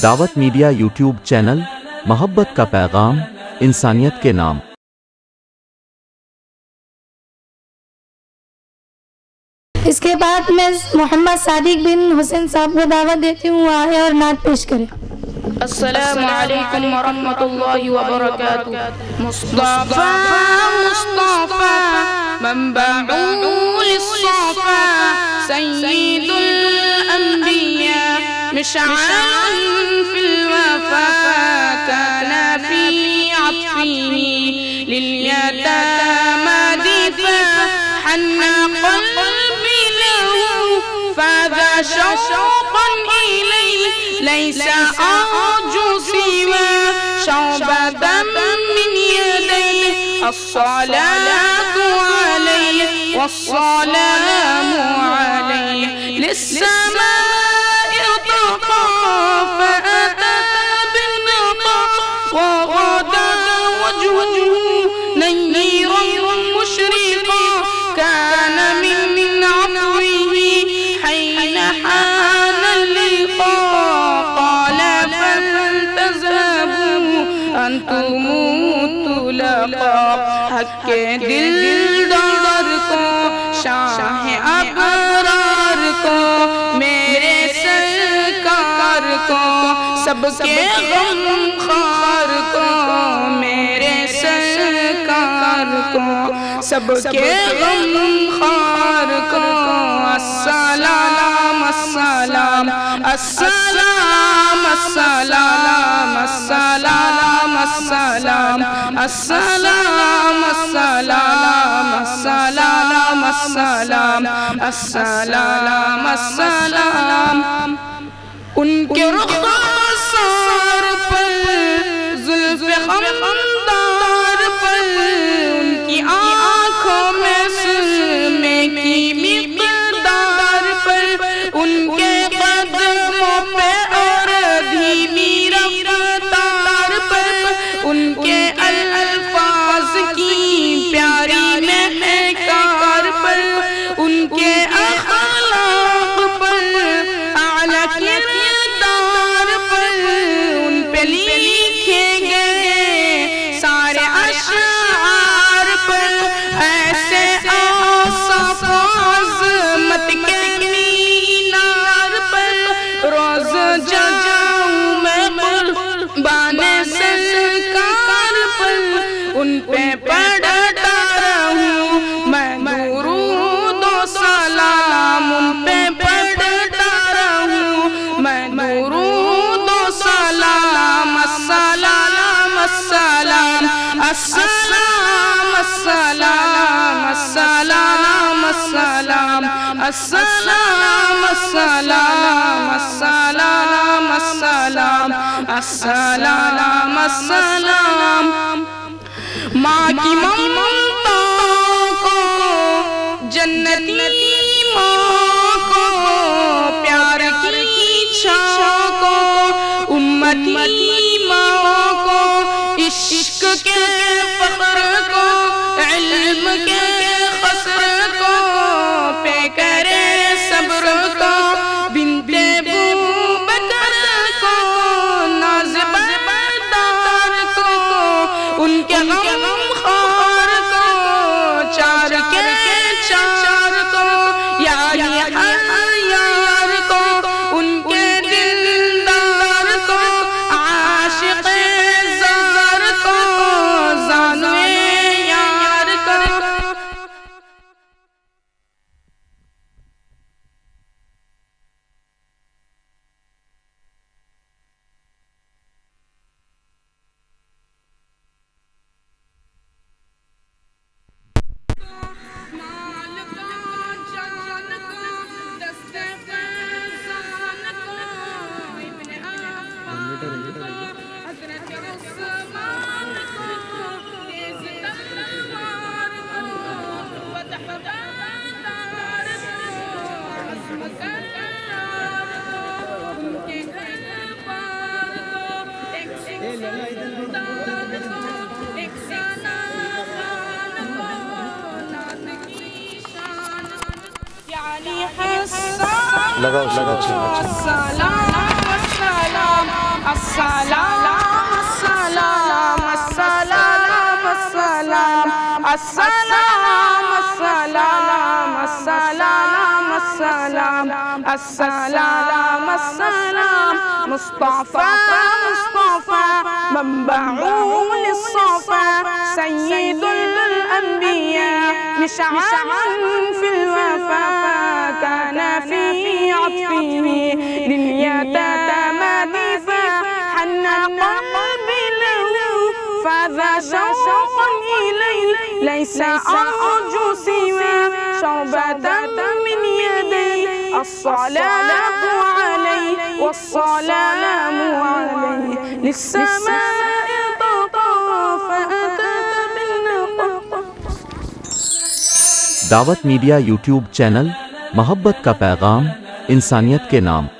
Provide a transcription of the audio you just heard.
دعوت media YouTube channel, محبت کا پیغام، انسانیت کے نام۔ اس کے بعد میں محمد صادق بن حسین صاحب کو دعوت دیتی ہوں، آئے اور نعت پیش کریں۔ السلام علیکم ورحمۃ اللہ وبرکاتہ۔ مصطفیٰ منبع للصفا سید الانبیاء مشعل فی الوفا كان في عطفه لليتامى دفاع حن قلبي له فذا شوقا إليه ليس أرجو سوى شعبة من يديه الصلاة عليه والسلام عليه للسماء ارتقى فأتى بالنقى وغدا وجهه نيرا مشرقا كان من عفوه حين حان اللقاء قال فلتذهبوا أنتم الطلقاء حق دلدار کو شاہ ابرار کو میرے سرکار کو سب کے غم خار کو میرے سرکار کو سب کے غم خار کو السلام السلام السلام السلام السلام السلام السلام السلام السلام السلام السلام السلام ان کے رخسار پر زلف خمدار پر ان کی آنکھوں میں سرمے کی مقدار پر ان کے قدموں پہ اور دھیمی رفتار پر ان کے الفاظ کی پیاری مہکار پر ان کے اخلاق پر اعلیٰ کردار پر ان پہ لکھے گئے سارے اشعار پر ایسے اوصاف و عظمت کے مینار پر روز جاؤں میں قربان سرکار پر ان پہ پڑھتا رہوں میں درود و سلام ان پہ پڑھتا رہوں میں درود و سلام السلام السلام السلام السلام السلام السلام السلام السلام السلام السلام السلام السلام ماں کی ممتا کو جنتی ماں کو پیار کی چھاؤں کو امتی ماں کو عشق کے فخر کو علم کے خسر کو پہ کرے صبر کو بنت ابوبکر کو ناز بردار کو ان کے غم خار کو چار کے چار کو یاری ہر یار کو ان کے دلدار کو عاشق زار کو زانوے یار کو لگاؤ سلام السلام السلام مصطفى مصطفى منبع للصفا سيد الأنبياء مشعل في الوفا كان في عطفه لليتامى دفاع حن قلبي له فذا شوق إليه ليس أرجو سوى شربة من يدي الصلاة عليه والسلام عليه للسماء طاف فأتى بالنقى. دعوت میڈیا یوٹیوب چینل محبت کا پیغام انسانیت کے نام.